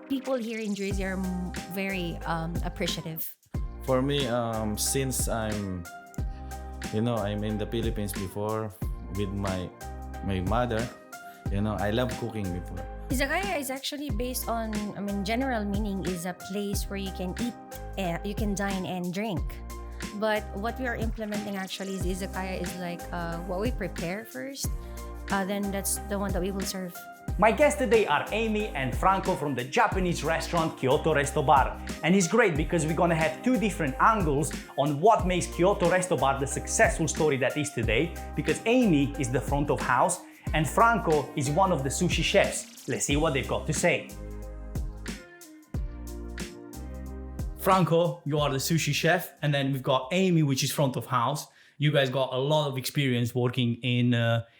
people here in Jersey are very appreciative? For me, since I'm in the Philippines before with my mother. I love cooking before. Izakaya is actually based on, general meaning is a place where you can eat, you can dine and drink. But what we are implementing actually is izakaya is like what we prepare first, then that's the one that we will serve. My guests today are Emie and Franco from the Japanese restaurant Kyoto Restobar. And it's great because we're gonna have two different angles on what makes Kyoto Restobar the successful story that is today, because Emie is the front of house and Franco is one of the sushi chefs. Let's see what they've got to say. Franco, you are the sushi chef, and then we've got Emie, which is front of house. You guys got a lot of experience working in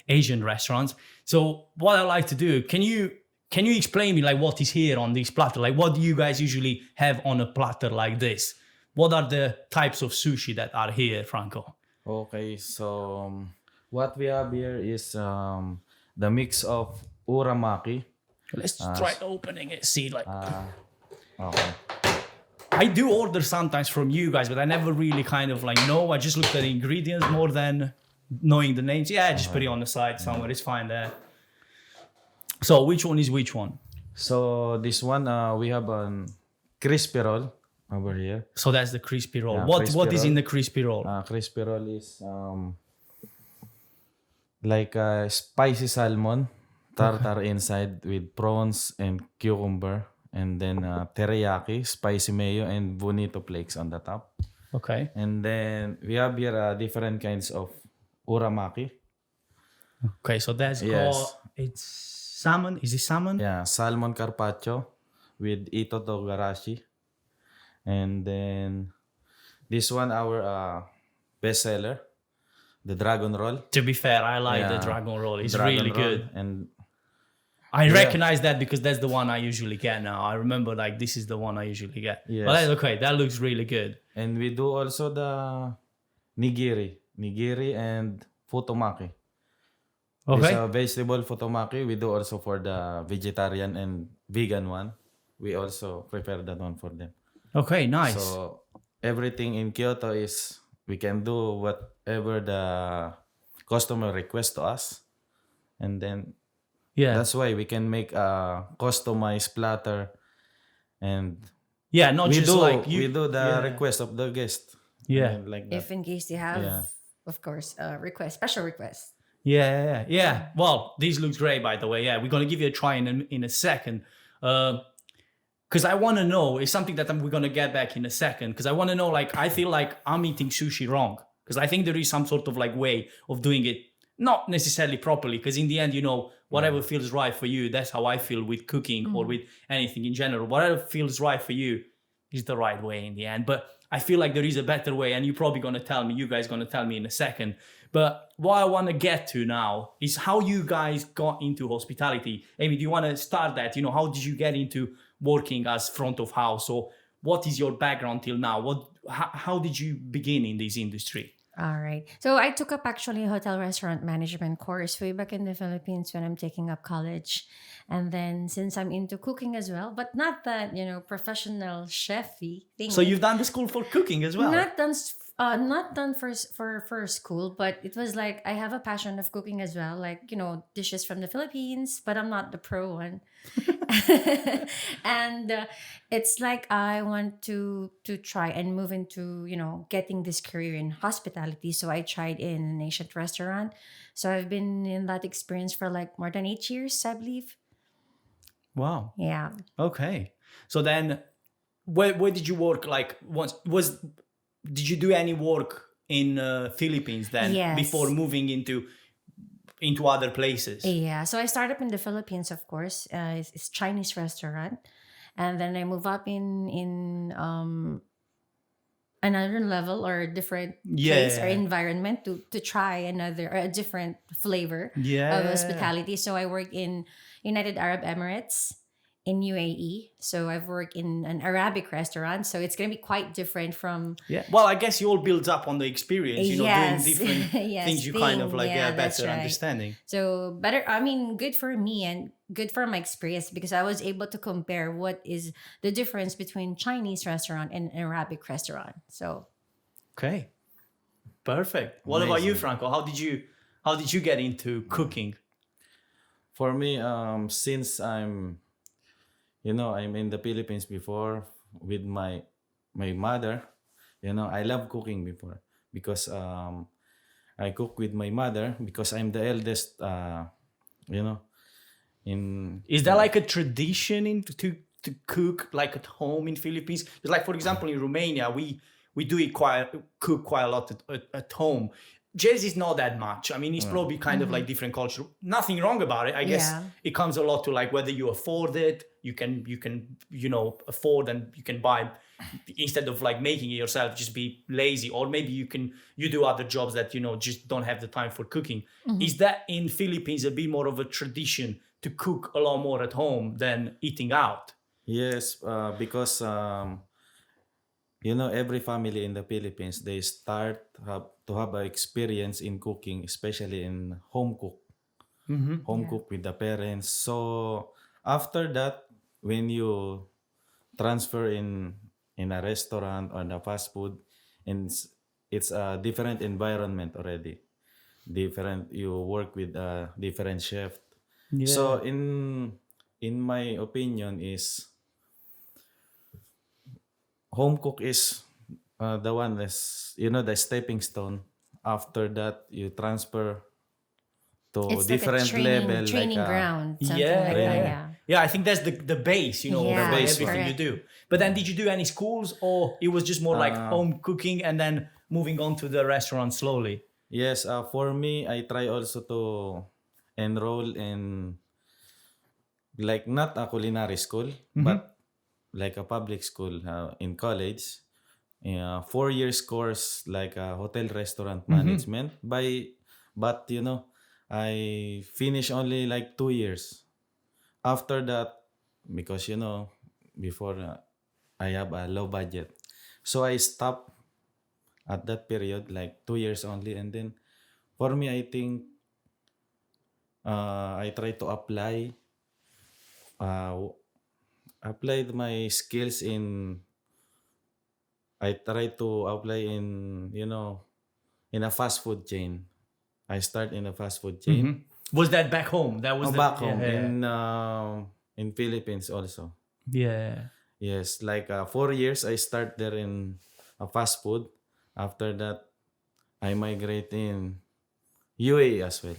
Asian restaurants. So what I like to do, can you explain me like what is here on this platter? Like what do you guys usually have on a platter like this? What are the types of sushi that are here, Franco? Okay, so what we have here is the mix of uramaki. Let's try opening it, see like... Okay. I do order sometimes from you guys, but I never really kind of like know. I just look at the ingredients more than knowing the names. Yeah, just put it on the side somewhere. It's fine there. So which one is which one? So this one, we have a crispy roll over here. So that's the crispy roll. Yeah, What crispy is roll. in the crispy roll? Crispy roll is like a spicy salmon, tartar inside with prawns and cucumber. And then teriyaki, spicy mayo, and bonito flakes on the top. Okay. And then we have here different kinds of uramaki. Okay, so that's Yes. got, it's salmon. Is it salmon? Yeah, salmon carpaccio with ito togarashi. And then this one, our bestseller, the dragon roll. To be fair, I like the Yeah, dragon roll. It's dragon really roll. good. And I recognize that because that's the one I usually get now. I remember like this is the one I usually get. Yes. But that's okay, that looks really good. and we do also the nigiri and futomaki. Okay. It's a vegetable futomaki. We do also for the vegetarian and vegan one. We also prepare that one for them. Okay, nice. So everything in Kyoto is we can do whatever the customer requests to us, and then yeah. that's why we can make a customized platter, and Yeah, not we just do like we do the yeah. request of the guest. Yeah. And like that. If in case they have, Yeah. of course, special request. Yeah. Well, these looks great, by the way. Yeah, we're gonna give you a try in a second, because I want to know. It's something that we're gonna get back in a second. Because I want to know. Like, I feel like I'm eating sushi wrong. Because I think there is some sort of like way of doing it, not necessarily properly. Because in the end, whatever feels right for you. That's how I feel with cooking or with anything in general. Whatever feels right for you is the right way in the end. But I feel like there is a better way, and you're probably gonna tell me. You guys gonna tell me in a second. But what I want to get to now is how you guys got into hospitality. Emie, do you want to start that? How did you get into working as front of house? Or what is your background till now? How did you begin in this industry? All right. So I took up actually a hotel restaurant management course way back in the Philippines when I'm taking up college. And then since I'm into cooking as well, but not that, professional chefy thing. So you've done the school for cooking as well? Not done for school, but it was like I have a passion of cooking as well, like dishes from the Philippines, but I'm not the pro one. And it's like I want to try and move into getting this career in hospitality. So I tried in an Asian restaurant. So I've been in that experience for like more than 8 years, I believe. Wow. Yeah. Okay. So then, where did you work? Like, did you do any work in Philippines then? Yes. Before moving into other places? Yeah, so I started up in the Philippines, of course. It's Chinese restaurant, and then I move up in another level or a different place or environment to try a different flavor of hospitality. So I worked in United Arab Emirates, in UAE. So I've worked in an Arabic restaurant. So it's going to be quite different from Yeah. Well, I guess you all builds up on the experience, doing yes, different yes, things you kind of thing. like Yeah, get that's better right. understanding. So better, I mean, good for me and good for my experience because I was able to compare what is the difference between Chinese restaurant and Arabic restaurant. So Okay. Perfect. What about you, Amazing. Franco? How did you get into cooking? For me, since I'm in the Philippines before with my mother. I love cooking before because I cook with my mother because I'm the eldest. You know, in Is that like a tradition to cook like at home in Philippines? 'Cause like for example in Romania we do it cook quite a lot at home. Jersey is not that much. I mean, it's probably kind of like different culture. Nothing wrong about it. I guess yeah, it comes a lot to like whether you afford it. You can afford and you can buy instead of like making it yourself. Just be lazy, or maybe you do other jobs that just don't have the time for cooking. Is that in Philippines a bit more of a tradition to cook a lot more at home than eating out? yes, because every family in the Philippines they start to have a experience in cooking, especially in home yeah. cook with the parents. So after that, when you transfer in a restaurant or the fast food, and it's a different environment already. Different, you work with a different chef. Yeah. So in my opinion is home cook is the one that's the stepping stone. After that, you transfer to It's like a different level like training ground, something Yeah, like yeah, that. yeah. training. Yeah. Yeah, I think that's the base, The of Yeah, base everything one. you correct. do. But then did you do any schools, or it was just more like Uh, home cooking and then moving on to the restaurant slowly? yes, for me, I try also to enroll in like not a culinary school, Mm-hmm. but like a public school in college. 4 years course like a hotel restaurant Mm-hmm. management but I finished only like 2 years. After that, because before I have a low budget, so I stopped at that period like 2 years only, and then for me I think I try to uh, applied my skills in I try to apply in a fast food chain. I start in a fast food chain. Mm-hmm. Was that back home? That was the Back yeah, home yeah, in Philippines also. yeah. Yes, like 4 years I start there in a fast food. After that, I migrate in UAE as well.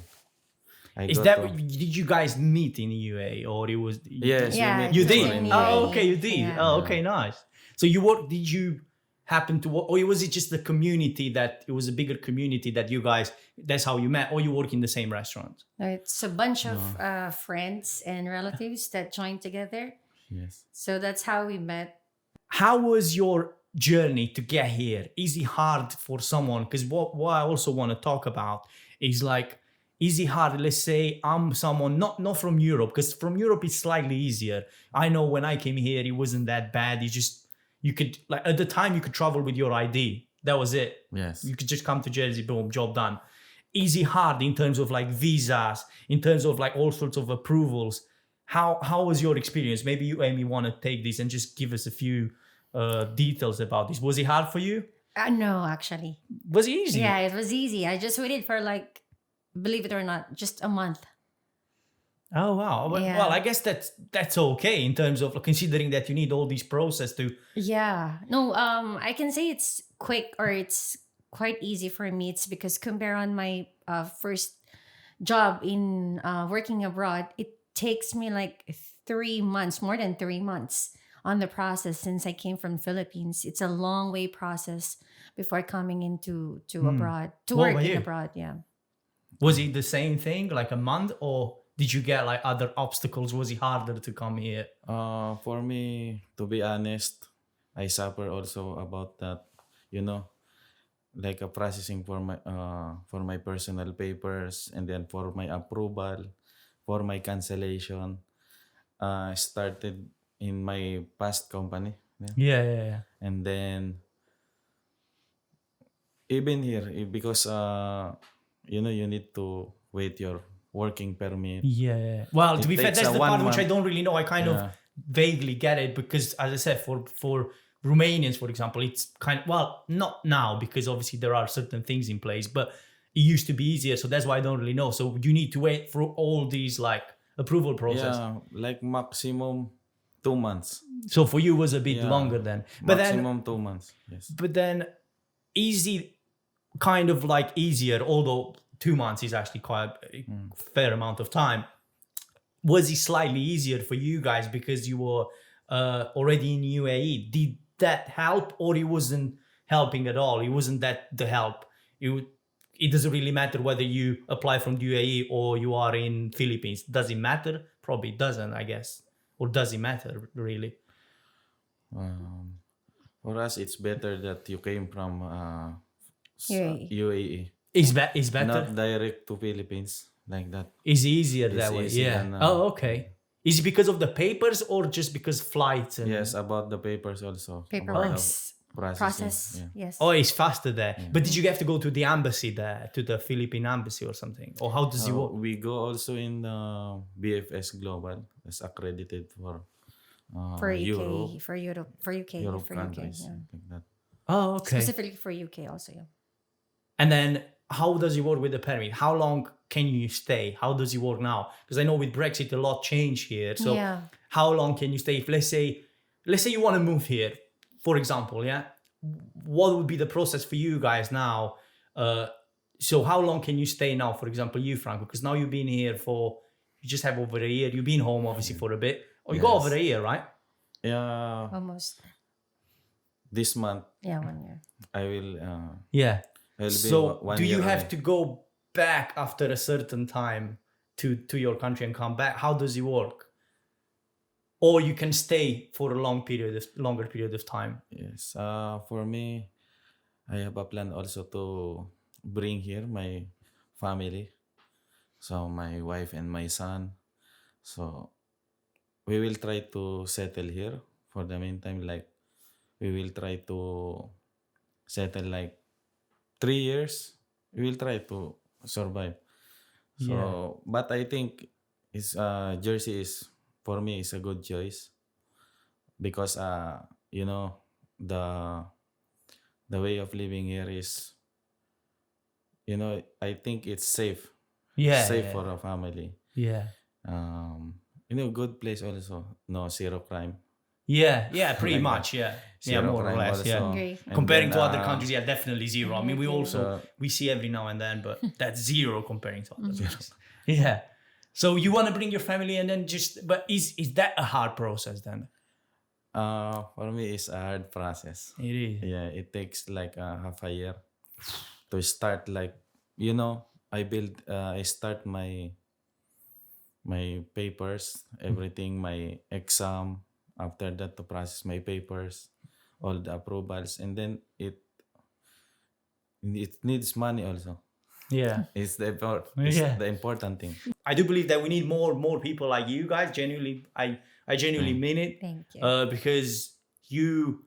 I Is go that to did you guys meet in UA, or it was yes, we Yeah, meet you it's before did? in in Oh, UAE. okay, you UAE. did. Yeah. Oh, Yeah. okay, nice. So you work? Did you happen to work, or was it just the community that it was a bigger community that you guys? That's how you met, or you work in the same restaurant? It's a bunch of No. friends and relatives that joined together. Yes. So that's how we met. How was your journey to get here? Is it hard for someone? Because what I also want to talk about is like, is it hard? Let's say I'm someone not from Europe, because from Europe it's slightly easier. I know when I came here it wasn't that bad. You could like at the time you could travel with your ID. That was it. Yes. You could just come to Jersey, boom, job done. Is it hard in terms of like visas, in terms of like all sorts of approvals? How was your experience? Maybe you, Amy, want to take this and just give us a few details about this. Was it hard for you? No, actually. Was it easy? Yeah, it was easy. I just waited for like, believe it or not, just a month. Oh wow. Well, Yeah. I guess that's okay in terms of considering that you need all these process to. Yeah. No, I can say it's quick or it's quite easy for me. It's because compare on my first job in working abroad, it takes me like 3 months, more than 3 months on the process since I came from Philippines. It's a long way process before coming into to abroad to What work about in you? abroad. Yeah. Was it the same thing, like a month, or did you get like other obstacles? Was it harder to come here? For me, to be honest, I suffer also about that. You know, like a processing for my personal papers, and then for my approval, for my cancellation. started in my past company. Yeah. Yeah. And then even here, because you need to wait your working permit. Yeah. Well, to It be fair, takes that's a the one part which I month. don't really know. I kind of Yeah. vaguely get it because, as I said, for Romanians, for example, it's kind of, well, not now because obviously there are certain things in place, but it used to be easier. So that's why I don't really know. So you need to wait for all these like approval process. Yeah, like maximum 2 months. So for you it was a bit Yeah, longer then. maximum 2 months. Yes. But then easy, kind of like easier, although 2 months is actually quite a fair amount of time. Was it slightly easier for you guys because you were already in UAE? Did that help, or it wasn't helping at all? It wasn't that the help. It doesn't really matter whether you apply from the UAE or you are in Philippines. Does it matter? Probably doesn't, I guess. Or does it matter really? Um, for us, it's better that you came from UAE. UAE, Is better? not direct to Philippines like that. Is easier It's that way? easy Yeah. than, Oh, okay. Is it because of the papers or just because flights and? Yes, about the papers also. Paperwork About the process. Yeah. Yes. Oh, it's faster there. But did you have to go to the embassy there, to the Philippine embassy or something? Or how does it work? We go also in BFS Global as accredited for for UK, Europe, for Europe, for UK, Europe for UK. countries Yeah. like that. Oh, okay. Specifically for UK also. Yeah. And then how does it work with the permit? How long can you stay? How does it work now? Because I know with Brexit a lot changed here. So Yeah. how long can you stay? If let's say you want to move here, for example, yeah. What would be the process for you guys now? So how long can you stay now? For example, you, Franco, because now you've been here you just have over a year. You've been home obviously for a bit. Or you got Yes. over a year, right? Yeah, Almost. this month Yeah, 1 year. I will. Yeah. I will be So one do you year have away. to go back after a certain time to your country and come back? How does it work? Or you can stay for a longer period of time. Yes. For me, I have a plan also to bring here my family. So my wife and my son. So we will try to settle here for the meantime. Like we will try to settle like 3 years. We will try to survive. So, Yeah. but I think Jersey is for me is a good choice because you know the the way of living here is, I think it's safe Yeah. safe for a family. Yeah. Good place also. No, zero crime. Yeah, pretty Like that. much, yeah. Zero More or crime less, also. yeah. Agree. And Comparing then, to other countries, yeah, definitely zero. I mean, we also, So- we see every now and then, but that's zero comparing to other countries. Yeah. So you want to bring your family and then but is that a hard process then? For me, it's a hard process. It is. Yeah, it takes like half a year to start. Like I start my papers, everything, my exam. After that, to process my papers, all the approvals, and then it needs money also. Yeah. It's the Yeah. the important thing. I do believe that we need more people like you guys. Genuinely, I genuinely mean it. Thank you. Because you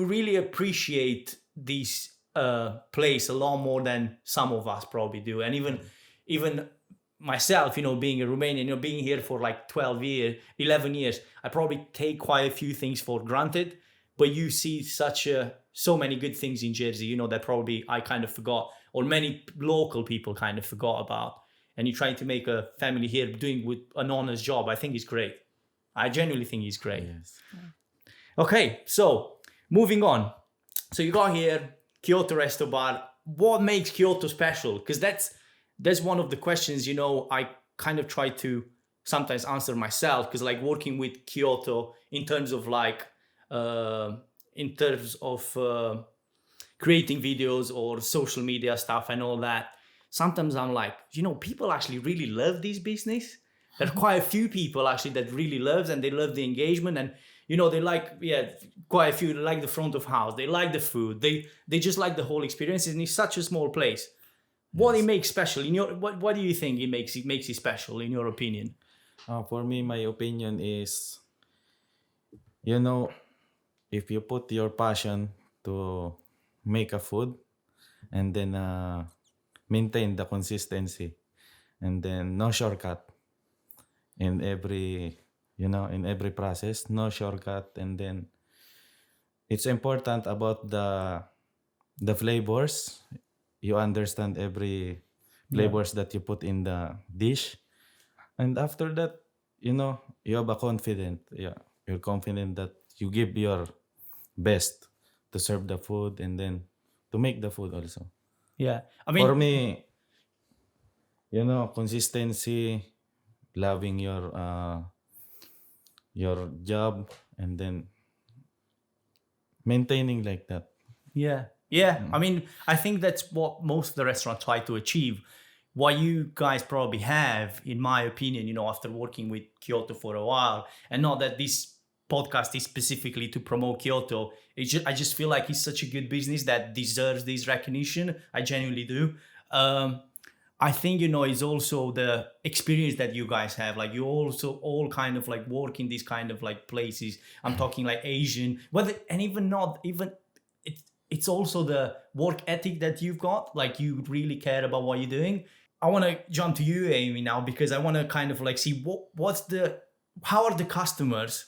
really appreciate this place a lot more than some of us probably do, and even myself, being a Romanian, being here for like 11 years, I probably take quite a few things for granted. But you see so many good things in Jersey, that probably I kind of forgot, or many local people kind of forgot about. And you're trying to make a family here doing with an honest job. I think it's great. I genuinely think it's great. Yes. Okay, so moving on. So you got here, Kyoto Restobar. What makes Kyoto special? Because that's one of the questions, I kind of try to sometimes answer myself. Because like working with Kyoto in terms of creating videos or social media stuff and all that, sometimes I'm like, people actually really love this business. There are quite a few people actually that really loves, and they love the engagement, and they like, quite a few like the front of house, they like the food, they just like the whole experience, and it's such a small place. What it makes special what do you think it makes it special in your opinion? For me, my opinion is, you know, if you put your passion to make a food and then maintain the consistency and then no shortcut in every, in every process, no shortcut. And then it's important about the flavors. You understand every Yeah. flavors that you put in the dish. And after that, you have a confident. Yeah, you're confident that you give your best to serve the food and then to make the food also. Yeah. I For mean, me, consistency, loving your job, and then maintaining like that. yeah. Yeah. I mean, I think that's what most of the restaurants try to achieve. What you guys probably have, in my opinion, after working with Kyoto for a while, and not that this podcast is specifically to promote Kyoto. I just feel like it's such a good business that deserves this recognition. I genuinely do. Um, I think, it's also the experience that you guys have. Like, you also all kind of like work in these kind of like places. I'm talking like Asian, whether, and even not even, it's also the work ethic that you've got. Like, you really care about what you're doing. I want to jump to you, Amy, now, because I want to kind of like see how are the customers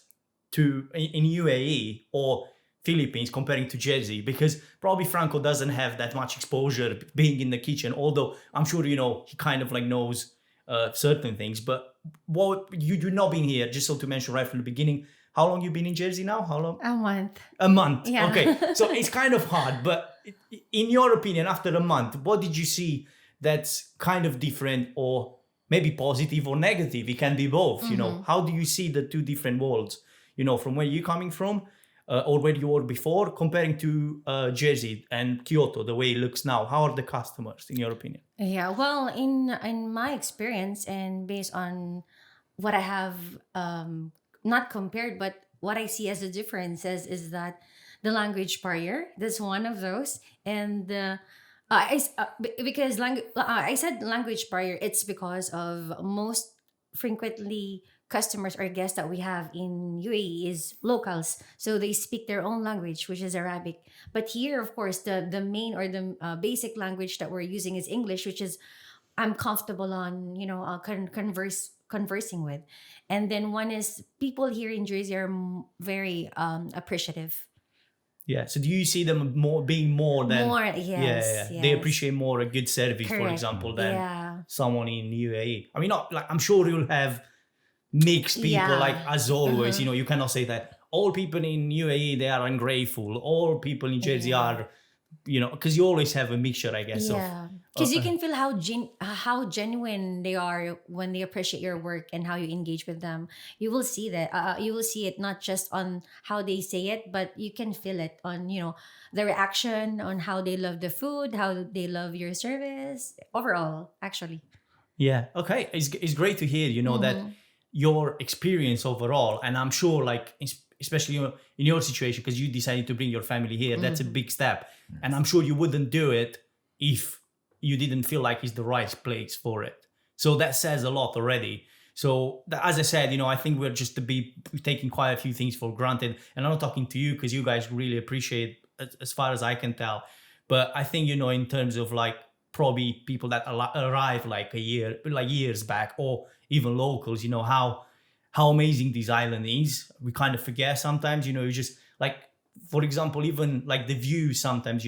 in UAE or Philippines comparing to Jersey, because probably Franco doesn't have that much exposure being in the kitchen, although I'm sure, he kind of like knows certain things. But what you've not been here, just so to mention right from the beginning, how long you been in Jersey now? How long? A month. A month. Yeah. Okay. So it's kind of hard, but in your opinion, after a month, what did you see that's kind of different, or maybe positive or negative? It can be both, How do you see the two different worlds, from where you're coming from, or where you were before, comparing to Jersey and Kyoto, the way it looks now? How are the customers, in your opinion? Yeah, well, in my experience and based on what I have not compared, but what I see as the differences is that the language barrier, that's one of those, and because I said language barrier, it's because of most frequently customers or guests that we have in UAE is locals, so they speak their own language, which is Arabic. But here, of course, the main or the basic language that we're using is English, which is I'm comfortable on, conversing with. And then one is people here in Jersey are very appreciative. Yeah. So do you see them being more than More, Yeah, yes, They yes. appreciate more a good service, for Correct. example, than Yeah. someone in UAE. I mean, not like, I'm sure you'll have mixed people, Yeah. like, as always. You cannot say that all people in UAE they are ungrateful, all people in Jersey Yeah. are, because you always have a mixture, I guess. Yeah, because you can feel how genuine they are when they appreciate your work and how you engage with them. You will see that. You will see it not just on how they say it, but you can feel it on the reaction, on how they love the food, how they love your service overall. Actually, Yeah. Okay. It's great to hear, that your experience overall, and I'm sure, like, especially in your situation, because you decided to bring your family here, that's a big step. And I'm sure you wouldn't do it if you didn't feel like it's the right place for it. So that says a lot already. So as I said, I think we're just taking quite a few things for granted. And I'm not talking to you because you guys really appreciate, as far as I can tell. But I think, in terms of like probably people that arrive like years back, or even locals, how amazing this island is. We kind of forget sometimes, you just like, for example, even like the view sometimes,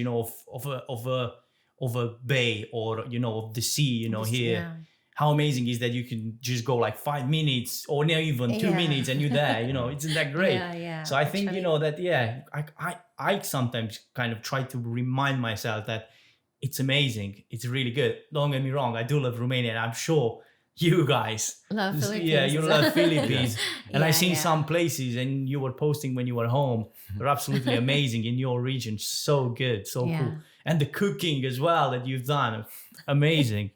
of a bay, or of the sea, here. yeah. How amazing is that you can just go like 5 minutes or not even 2 Yeah. minutes and you're there, isn't that great? Yeah. So I think, Actually, that, I sometimes kind of try to remind myself that it's amazing. It's really good. Don't get me wrong. I do love Romania. And I'm sure you guys, love Philippines. yeah, you love Philippines. And I've seen Yeah. some places, and you were posting when you were home. They're absolutely amazing in your region. So good, so Yeah. cool. And the cooking as well that you've done, amazing.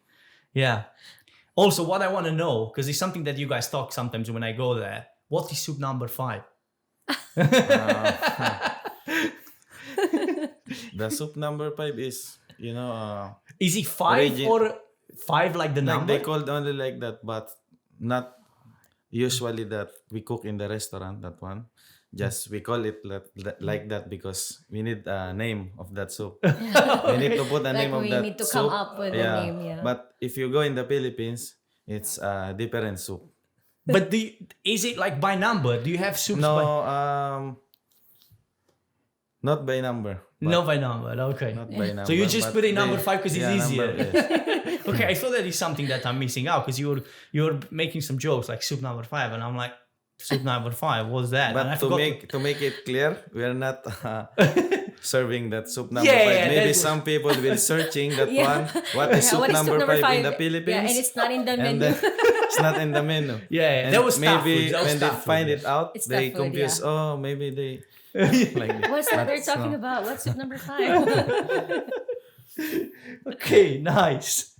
Yeah. Also, what I want to know, because it's something that you guys talk sometimes when I go there. What is soup number 5? The soup number 5 is, Is it 5 or 5 like the like number? they called only like that, but not usually that we cook in the restaurant, that one. Just we call it like that because we need a name of that soup. We need to put a Like name of we need that to come soup. up with a Yeah. name, yeah. But if you go in the Philippines, it's a different soup. But is it like by number? Do you have soups by? No, not by number. No, by number. Okay. Not by number. So you just but put in number 5 because it's yeah, easier. number, yes. Okay, I thought that is something that I'm missing out because you're making some jokes like soup number 5, and I'm like, soup number 5, what's that? And I But to forgot make it clear, we are not serving that soup number Yeah, 5. yeah, Maybe that's- some people will searching that Yeah. one. What is Yeah, soup what is number soup 5 in the five? Philippines? Yeah, and it's not in the And menu. then it's not in the menu. Yeah, And that was staff maybe food, that was when they staff food, find yes. it out, It's they staff food, confuse. yeah. Oh, maybe they like this. What's that they're But talking no. about? What's soup number 5? Okay, nice.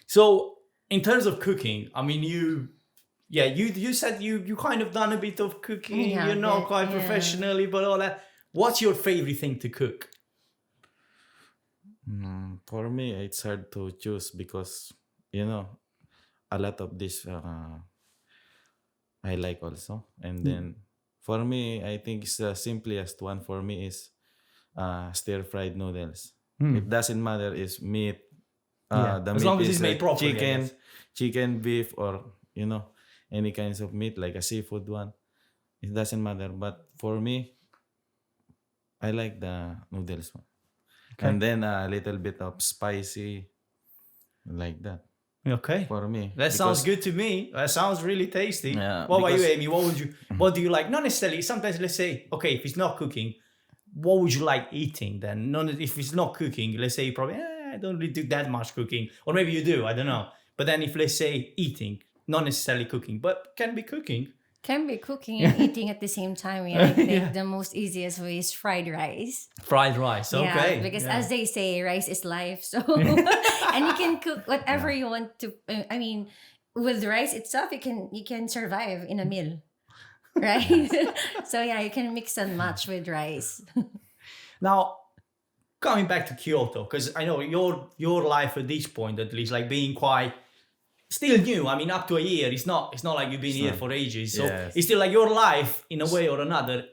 So in terms of cooking, I mean, you said you kind of done a bit of cooking, Yeah, you know, but, quite yeah. professionally, but all that. What's your favorite thing to cook? For me, it's hard to choose because you know a lot of this I like also, and then for me, I think it's the simplest one for me is stir fried noodles. It doesn't matter is meat, Yeah, the as meat long as is it's made like properly, I guess. chicken, beef, or you know any kinds of meat like a seafood one. It doesn't matter, but for me, I like the noodles one. And then a little bit of spicy, like that Okay. for me. That sounds Because- good to me. That sounds really tasty. Yeah, What about you, because- Amy? What do you like? Not necessarily. Sometimes let's say, okay, if it's not cooking, what would you like eating then? If it's not cooking, let's say you probably I don't really do that much cooking, or maybe you do. I don't know. But then if let's say eating, not necessarily cooking, but can be cooking. Can be cooking and eating at the same time. Yeah, I think the most easiest way is fried rice. Fried rice. Okay. Yeah, because Yeah. as they say, rice is life. So, and you can cook whatever you want to. I mean, with rice itself, you can survive in a meal, right? So yeah, you can mix and match with rice. Now, coming back to Kyoto, because I know your life at this point, at least, like being quite still new. I mean, up to a year. It's not like you've been here for ages. So Yes. it's still like your life in a way or another.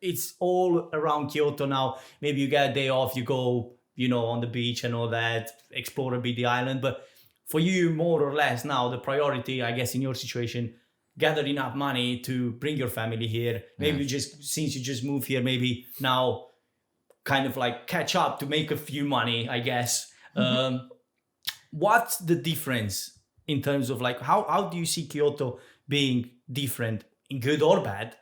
It's all around Kyoto now. Maybe you get a day off, you go, on the beach and all that, explore a bit the island. But for you, more or less now, the priority, I guess, in your situation, gather enough money to bring your family here. Maybe since you just moved here, maybe now kind of like catch up to make a few money, I guess. What's the difference in terms of like how do you see Kyoto being different in good or bad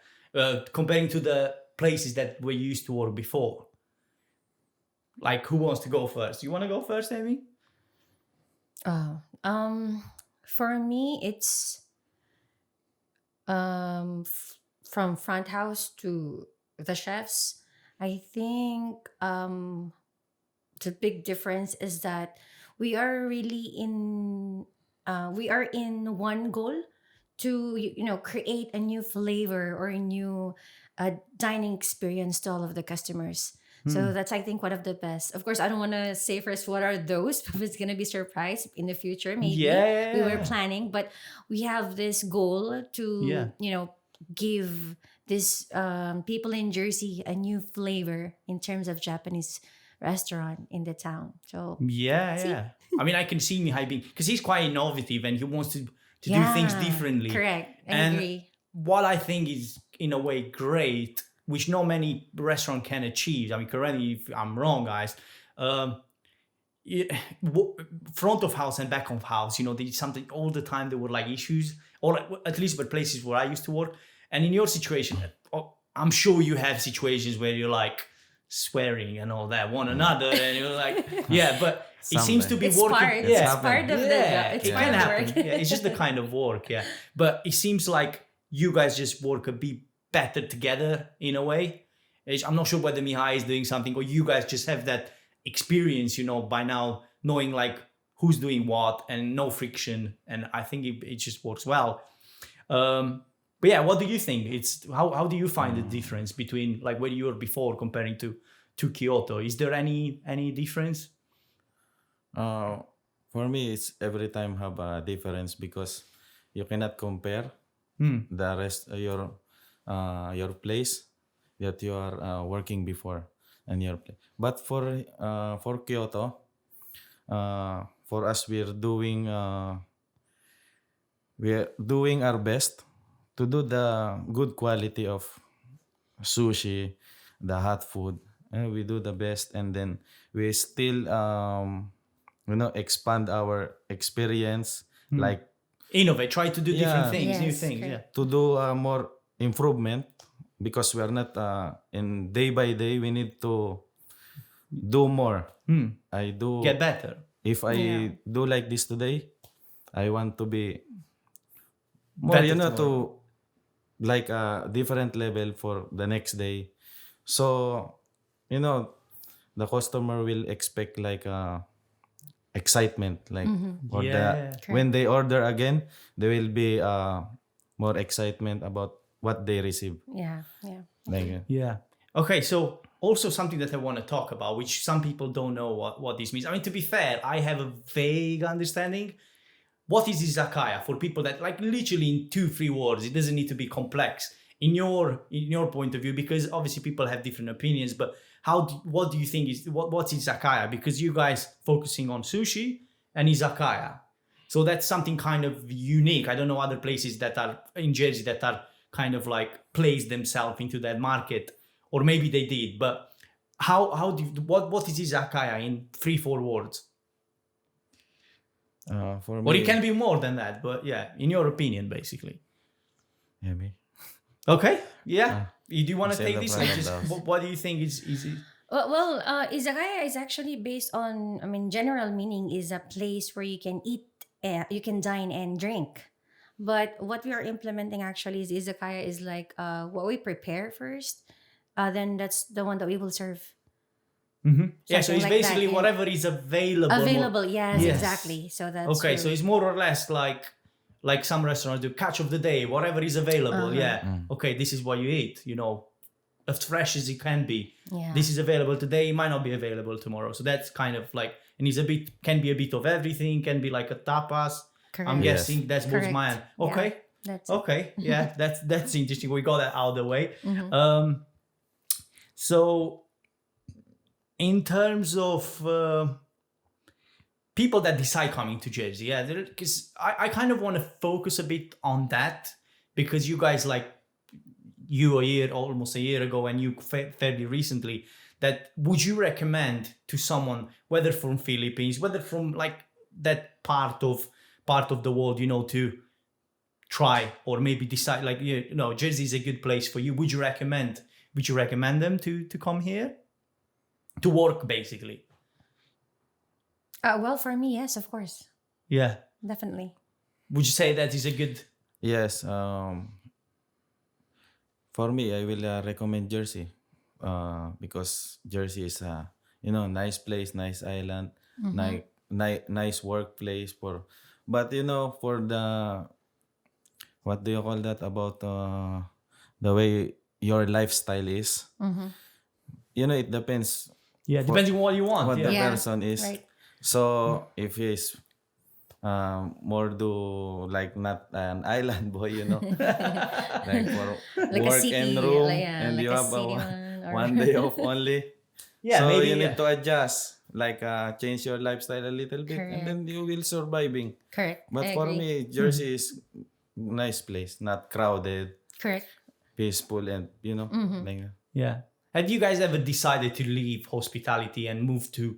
comparing to the places that we used to work before? Like, who wants to go first? You want to go first, Amy? Oh, for me, it's from front house to the chefs. I think the big difference is that we are really we are in one goal to create a new flavor or a new dining experience to all of the customers. So that's, I think, one of the best. Of course, I don't want to say first what are those, but it's gonna be surprise in the future. Maybe we were planning, but we have this goal to give this people in Jersey a new flavor in terms of Japanese restaurant in the town. So Yeah. I mean, I can see Mihai being, because he's quite innovative and he wants to do things differently. Correct. I And agree. what I think is in a way great, which not many restaurant can achieve. I mean, correct me if I'm wrong, guys. Front of house and back of house, there's something all the time there were like issues, or like, at least with places where I used to work. And in your situation, I'm sure you have situations where you're like swearing and all that one another, and you're like, but it seems to be It's working. part. It's part of the job. It's it part can of the happen. work. Yeah, it's just the kind of work. Yeah, but it seems like you guys just work a bit better together in a way. I'm not sure whether Mihai is doing something or you guys just have that experience, by now knowing like who's doing what and no friction. And I think it just works well. But yeah, what do you think? It's how do you find the difference between like where you were before comparing to Kyoto? Is there any difference? For me, it's every time have a difference because you cannot compare the rest your place that you are working before and your place. But for Kyoto, for us, we're doing our best to do the good quality of sushi, the hot food. We do the best, and then we still expand our experience, like Innovate, try to do different yeah, things, new Yes, things. Yeah. correct. to do more improvement, because we are not in day by day. We need to do more. I Get do better. If Yeah. I do like this today, I want to be more, Better tomorrow. to like a different level for the next day. So, the customer will expect like excitement, like or Yeah. when Correct. they order again, there will be more excitement about what they receive. Yeah. Yeah. Like Yeah. Okay, so also something that I want to talk about, which some people don't know what this means. I mean, to be fair, I have a vague understanding. What is izakaya for people that like literally in 2-3 words? It doesn't need to be complex in your point of view, because obviously people have different opinions. But what do you think is what's izakaya? Because you guys focusing on sushi and izakaya, so that's something kind of unique. I don't know other places that are in Jersey that are kind of like placed themselves into that market, or maybe they did. But how do you, what is izakaya in 3-4 words? for Or me, it can be more than that, but yeah, in your opinion, basically. Maybe. Okay, yeah. Do you want to Sell take the this? Like, product just house. what do you think is easy? Well, izakaya is actually based on, I mean, general meaning is a place where you can eat, you can dine and drink. But what we are implementing actually is izakaya is like what we prepare first, then that's the one that we will serve. Yeah, so Something it's like that, basically and whatever is available. available. Yes, Yes. exactly. So that's Okay, where so it's more or less like some restaurants do, catch of the day, whatever is available. Yeah. Okay, this is what you eat. As fresh as it can be. Yeah. This is available today, it might not be available tomorrow. So that's kind of like, and can be a bit of everything, can be like a tapas. I'm Correct. Yes. guessing that's both Correct. mine. Yeah, Okay. that's it. Okay. Yeah, that's interesting. We got that out of the way. Mhm. So in terms of people that decide coming to Jersey, yeah, because I kind of want to focus a bit on that, because you guys, like almost a year ago, and you fairly recently, that would you recommend to someone, whether from Philippines, whether from like that part of the world, to try or maybe decide, like, Jersey is a good place for you? Would you recommend them to come here to work, basically? Well, for me, yes, of course, Yeah. definitely. Would you say that is a good? Yes. For me, I will recommend Jersey, because Jersey is a nice place, nice island, nice workplace but for the, what do you call that, about the way your lifestyle is. It depends Yeah, depending on what you want. what the Yeah. Yeah, person is. right. So if he's more do like not an island boy, like for Like a work city, and room, like, yeah, and like you a have city one, or one day off only. Yeah, So maybe. you Yeah. need to adjust, like change your lifestyle a little bit, and then Correct. you will surviving. Correct. But I for agree. me, Jersey is nice place, not crowded, Correct. peaceful, and like that. Yeah. Have you guys ever decided to leave hospitality and move to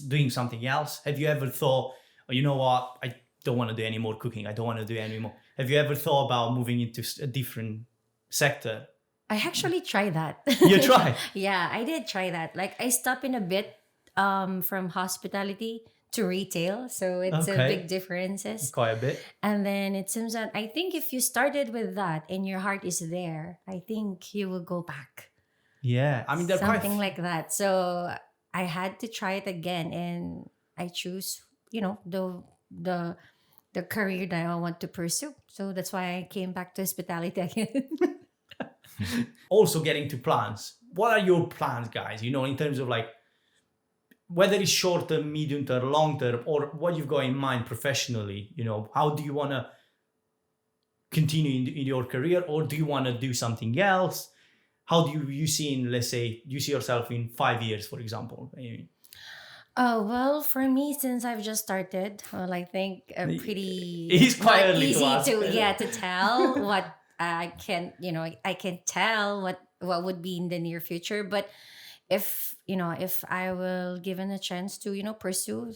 doing something else? Have you ever thought, oh, you know what, I don't want to do any more cooking, I don't want to do any more? Have you ever thought about moving into a different sector? I actually tried that. You tried? Yeah, I did try that. Like I stopped in a bit from hospitality to retail, so it's a Okay. big differences. Quite a bit. And then it seems that I think if you started with that and your heart is there, I think you will go back. Yeah. I mean, they're quite. Something like that. So I had to try it again, and I choose, the career that I want to pursue. So that's why I came back to hospitality again. Also getting to plans. What are your plans, guys? In terms of like, whether it's short term, medium term, long term, or what you've got in mind professionally, how do you want to continue in your career, or do you want to do something else? How do you see in, let's say, do you see yourself in 5 years, for example? Amy? Oh, well, for me, since I've just started, well, I think It's quite not early to easy ask. to tell what I can, I can tell what would be in the near future. But if I will given a chance to, pursue,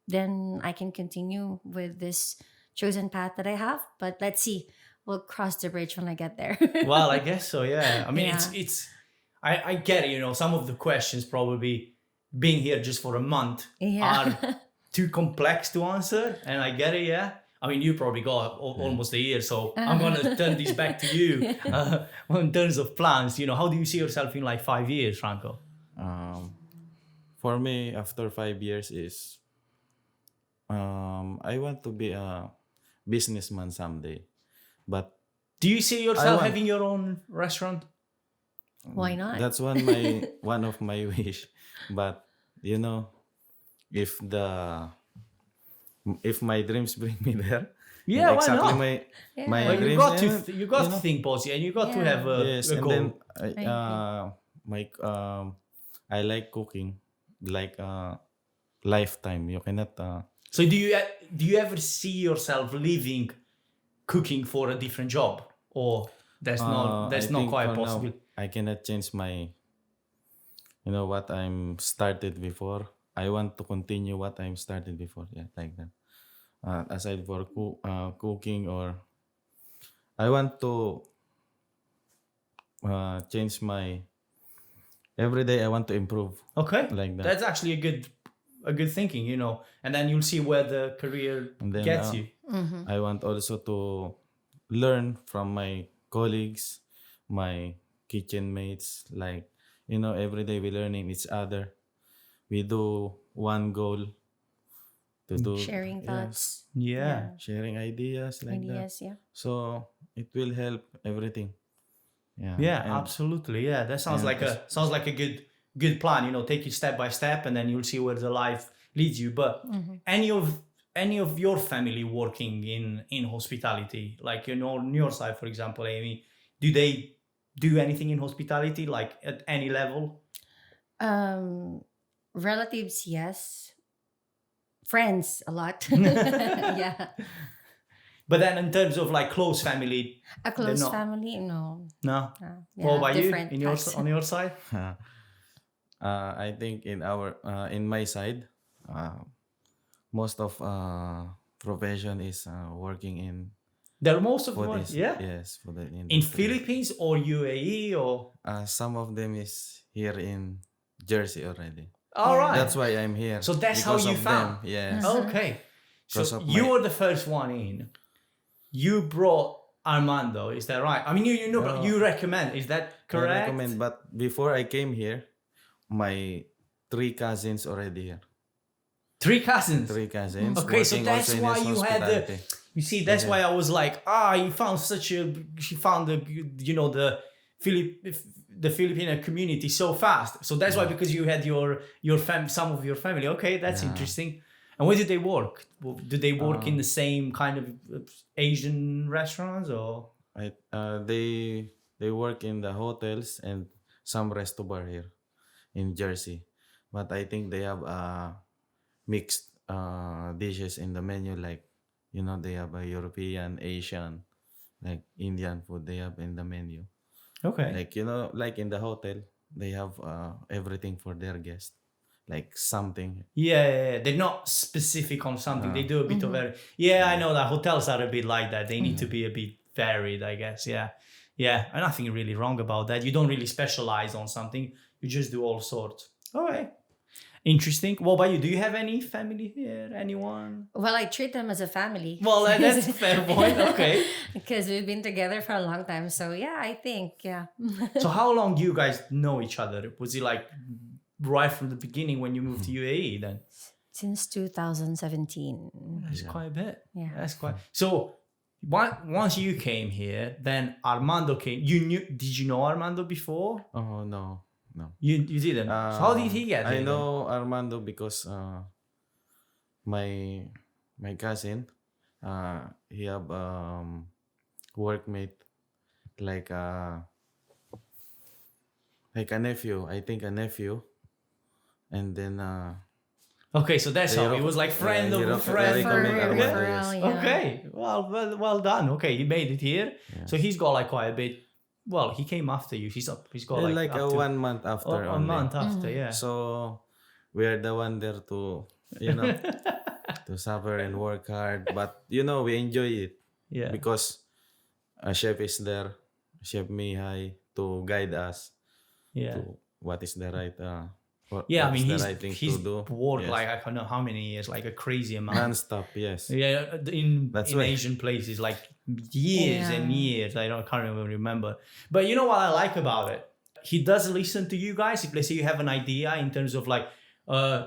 then I can continue with this chosen path that I have. But let's see. We'll cross the bridge when I get there. Well, I guess so. Yeah. I mean, Yeah. I get it. Some of the questions probably being here just for a month Yeah. are too complex to answer, and I get it. Yeah. I mean, you probably got almost a year, so I'm gonna turn this back to you. In terms of plans, how do you see yourself in like 5 years, Franco? For me, after 5 years is I want to be a businessman someday, but Do you see yourself want- having your own restaurant? Why not? that's one of my wish. But if my dreams bring me there, Yeah, why exactly not? my Yeah. my Well, you dreams. got to and, you got to think positive, and you got to Yeah. have a, yes, a and goal. then agree. I like cooking, like lifetime. You cannot. So do you ever see yourself leaving cooking for a different job, or that's not I think quite for now, possible? I cannot change what I'm started before. I want to continue what I'm started before. Yeah, like that. Aside for cooking, or I want to change my every day. I want to improve Okay, like that. that's actually a good thinking, and then you'll see where the career And then gets you. I want also to learn from my colleagues, my kitchen mates. Like every day we learning each other. We do one goal to do Sharing yes, thoughts. Yeah. sharing ideas like that. Ideas, yeah. So it will help everything. Yeah. Yeah, And absolutely. Yeah, that sounds and like a good plan. Take it step by step, and then you'll see where the life leads you. But any of your family working in hospitality, like on your side, for example, Amy, do they do anything in hospitality, like at any level? Relatives, yes. Friends, a lot. Yeah. But then in terms of like close family, A close not. family, no. no. Yeah, What about you? different In your paths. on your side? I think in my side, most of profession is working in There are most of food them. is Yeah. yes, for the In industry. Philippines or UAE or. Some of them is here in Jersey already. All Yeah. right. That's why I'm here. So that's how because you of found. them. Yes. Okay. So Because of you my- were the first one in. You brought Armando, is that right? I mean, but No. you recommend, is that correct? I recommend, but before I came here, my 3 cousins already here. 3 cousins. 3 cousins. Okay, so working that's also in why this you had the. hospitality. You see, that's why I was like, she found the the Filipino community so fast. So that's why, because you had some of your family. Okay, that's interesting. And where did they work? Did they work in the same kind of Asian restaurants or? They work in the hotels and some restobar here in Jersey, but I think they have mixed dishes in the menu. Like they have a European, Asian, like Indian food. They have in the menu. Okay. Like like in the hotel, they have everything for their guests. Like something. Yeah, they're not specific on something. They do a bit of everything. Yeah, I know that hotels are a bit like that. They need to be a bit varied, I guess. Yeah, and nothing really wrong about that. You don't really specialize on something. You just do all sorts. All right, interesting. What about you? Do you have any family here? Anyone? Well, I treat them as a family. Well, that's a fair point. Okay. Because we've been together for a long time. So, yeah, I think, yeah. So how long do you guys know each other? Was it like right from the beginning when you moved to UAE then? Since 2017. That's quite a bit. Yeah. That's quite. So once you came here, then Armando came. Did you know Armando before? Oh no. You didn't. So how did he get here? I know Armando because my cousin, he have workmate, like like a nephew. I think a nephew, and then Okay, so that's how it was like friend of a friend. recommend Refer- Armando. referral, Yes. yeah. Okay, well done. Okay, he made it here, so he's got like quite a bit. Well, he came after you. He's up. He's got like, Like up to 1 month after a only. month after. Yeah. So we're the one there to, you know, to suffer and work hard. But you know, we enjoy it Yeah. because a chef is there, Chef Mihai, to guide us Yeah. to what is the right Yeah, I what mean, is the right thing he's to do. worked Yes. like I don't know how many years, like a crazy amount. Non-stop, yes. Yeah, in That's in right. Asian places, like years and Yeah. years. Can't even remember. But you know what I like about it? He does listen to you guys. If let's say you have an idea in terms of like,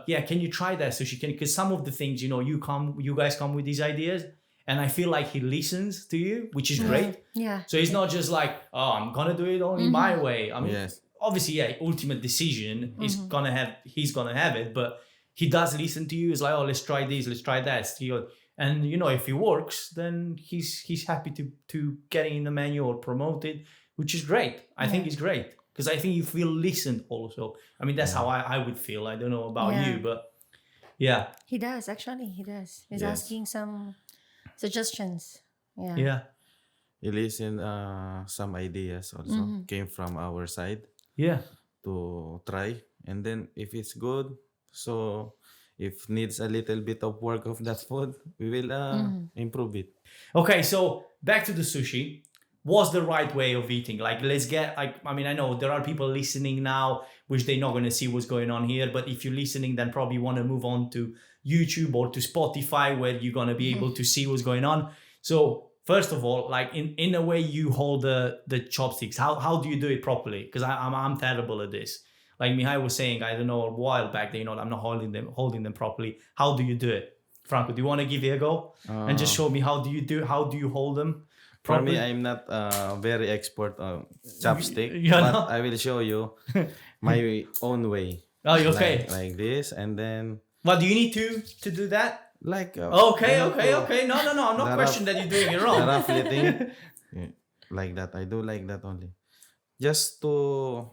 yeah, can you try that? So she can, because some of the things, you know, you guys come with these ideas, and I feel like he listens to you, which is great. Yeah. So it's not just like, oh, I'm gonna do it only my way. I mean, Yes. obviously, yeah, ultimate decision is he's gonna have it, but he does listen to you. It's like, oh, let's try this, let's try that. And you know, if it works, then he's happy to get it in the menu or promote it, which is great. I think it's great because I think you feel listened also. I mean, that's how I would feel. I don't know about Yeah. you, but yeah, He does, actually. He does. He's Yes. asking some suggestions. Yeah. yeah, He listened some ideas also came from our side yeah. to try. And then if it's good, so if needs a little bit of work of that food, we will improve it. Okay, so back to the sushi. What's the right way of eating? Like, let's get, like, I mean, I know there are people listening now, which they're not going to see what's going on here. But if you're listening, then probably want to move on to YouTube or to Spotify, where you're going to be able to see what's going on. So first of all, like in a way you hold the chopsticks. How do you do it properly? Because I'm terrible at this. Like Mihai was saying, I don't know, a while back, that, you know, I'm not holding them properly. How do you do it? Franco, do you want to give it a go? And just show me how do you hold them? For me, properly? I'm not very expert on chopstick, Yeah, but no. I will show you my own way. Oh, you okay. Like this, and then Well, do you need to do that? like Okay. you have to- No. I'm not the questioning that you're doing it the wrong. roughly thing, yeah, like that. I do like that only, just to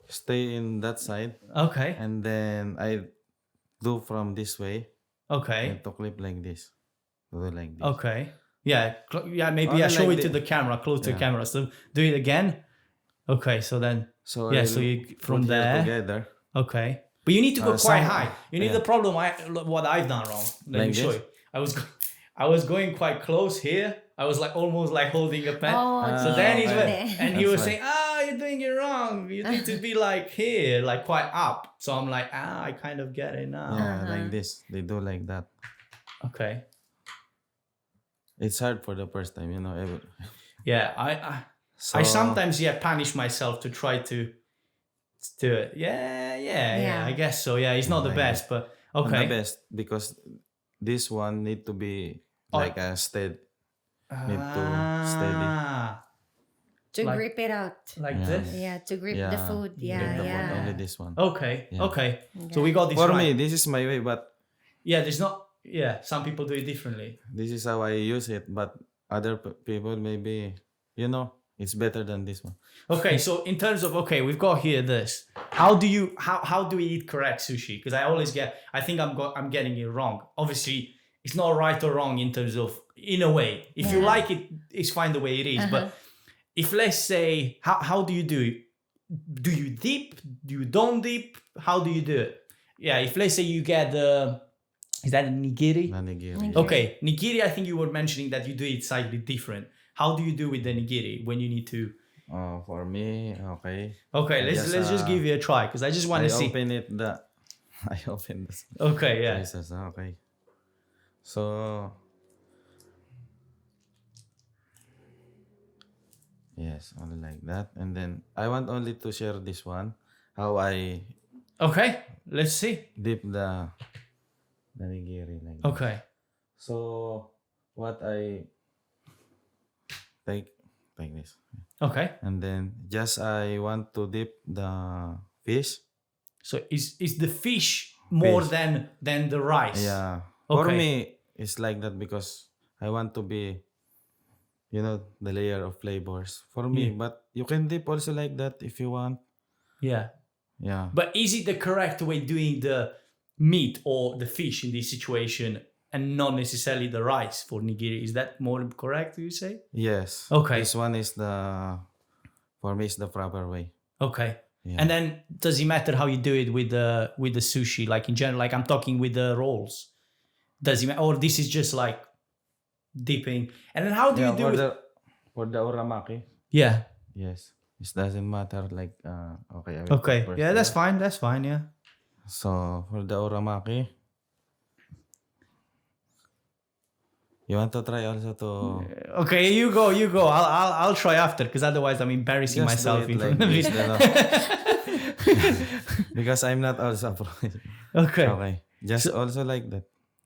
stay in that side, Okay. and then I do from this way Okay. and to clip like this. Do like this. Okay. Yeah. Maybe Only show like it to thi- the camera, close to the Yeah. camera. So do it again. Okay. So then, So yeah. I'll So you from put here there. together. Okay. But you need to go Some- quite high. You need yeah. the problem. What I've done wrong. Let me Like show this? you. I was going quite close here. I was like almost like holding a pen. Oh, So then he's okay. and he That's was right. saying, you're doing it wrong. You need to be like here, like quite up. So I'm like, I kind of get it now. Yeah, like this. They do like that. Okay. It's hard for the first time, you know. Yeah, I So, sometimes punish myself to try to do it. Yeah. I guess so. Yeah, it's not the Like best, but not okay. the best because this one need to be Oh. like a steady. Need to steady. To Like- grip it out. Like Yeah. this. Yeah, to grip Yeah, the food. grip Yeah, the yeah. food, only this one. Okay. Yeah. Okay. So we got this For right. me, this is my way, but Yeah, there's not. Yeah, some people do it differently. this is how I use it. But other people maybe, you know, it's better than this one. Okay, so in terms of we've got here this. How do we eat correct sushi? Because I think I'm getting it wrong. Obviously, it's not right or wrong in terms of, in a way. If you Yeah. like it, it's fine the way it is. But if let's say, how do you do it? Do you dip? Do you don't dip? How do you do it? Yeah, if let's say you get is that a nigiri? Nanigiri. Okay, nigiri. I think you were mentioning that you do it slightly different. How do you do with the nigiri when you need to? For me, okay. Okay, let's just give it a try because I just want I to see. open it. I open this. Okay, yeah. Slices, okay. So yes, only like that, and then I want only to share this one. How I Okay, let's see. dip the nigiri like that. Okay, So what I take this, okay. and then just I want to dip the fish. So is the fish more Fish. than the rice? Yeah. For Okay. me, it's like that because I want to be the layer of flavors for me. Yeah. But you can dip also like that if you want. Yeah. Yeah. But is it the correct way doing the meat or the fish in this situation and not necessarily the rice for nigiri? Is that more correct, you say? Yes. Okay. This one is for me, is the proper way. Okay. Yeah. And then does it matter how you do it with the sushi, like in general, like I'm talking with the rolls? Does it matter? Or this is just like dipping? And then how do you do it? For the uramaki, Yeah. yes. It doesn't matter like okay, I will Okay. put first Yeah, that's there. fine. That's fine. Yeah. So for the uramaki, you want to try also to Okay, you go. I'll try after, because otherwise I'm embarrassing just do myself it in like front of this, you. because I'm not also pro. Okay. Okay, just also like that.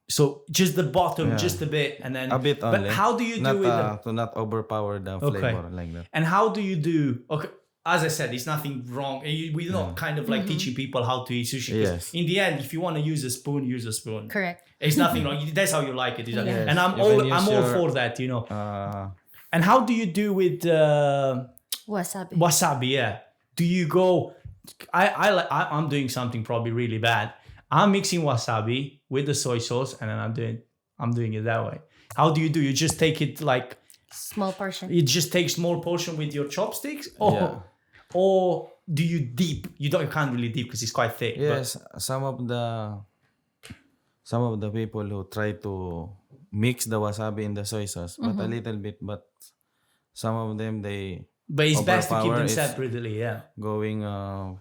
So just the bottom, Yeah. just a bit, and then A bit only. But how do you not, do it? to not overpower the flavor like that. And how do you do? Okay, as I said, it's nothing wrong. We're not kind of like teaching people how to eat sushi. 'Cause Yes. in the end, if you want to use a spoon, use a spoon. Correct. It's nothing wrong. That's how you like it. Isn't it? Yes. And I'm You can all use your- for that. And how do you do with Wasabi. wasabi? Yeah. Do you go? I'm doing something probably really bad. I'm mixing wasabi with the soy sauce, and then I'm doing it that way. How do? You just take it like Small portion. you just take small portion with your chopsticks, or Yeah. or do you dip? You can't really dip because it's quite thick. Yes, some of the people who try to mix the wasabi in the soy sauce, but a little bit. But some of them But it's best to keep overpower them is separately. Yeah. going Yeah,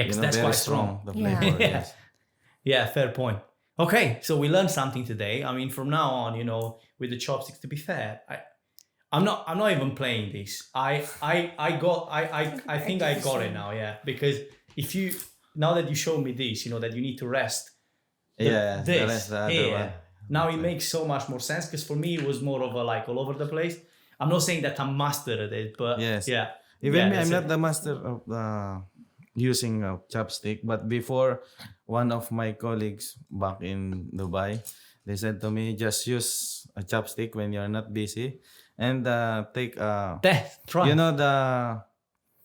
because that's very quite strong. the Yeah. flavor. Yeah. Yes. Yeah, fair point. Okay, so we learned something today. I mean, from now on, with the chopsticks. To be fair, I'm not even playing this. I think I got it now. Yeah, because if you now that you showed me this, that you need to rest. Yeah, the This rest, the other here. one. Now it makes so much more sense, because for me it was more of a like all over the place. I'm not saying that I'm master at it, but Yes. yeah. Even me, that's I'm it. not the master of using a chopstick. But before, one of my colleagues back in Dubai, they said to me, just use a chopstick when you're not busy, and take Try. the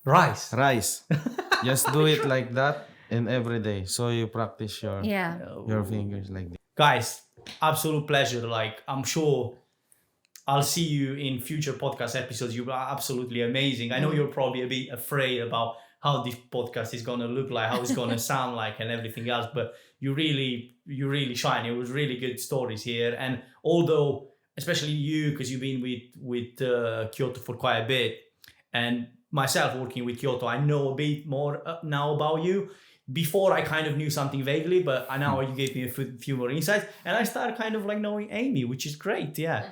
Rice. rice. Just do it like that, and every day, so you practice Yeah. your fingers like this. Guys, absolute pleasure. Like, I'm sure I'll see you in future podcast episodes. You are absolutely amazing. I know you're probably a bit afraid about how this podcast is going to look like, how it's going to sound like, and everything else, but you really shine. It was really good stories here. And although, especially you, because you've been with Kyoto for quite a bit, and myself working with Kyoto, I know a bit more now about you. Before, I kind of knew something vaguely, but now you gave me a few more insights, and I started kind of like knowing Emie, which is great. Yeah.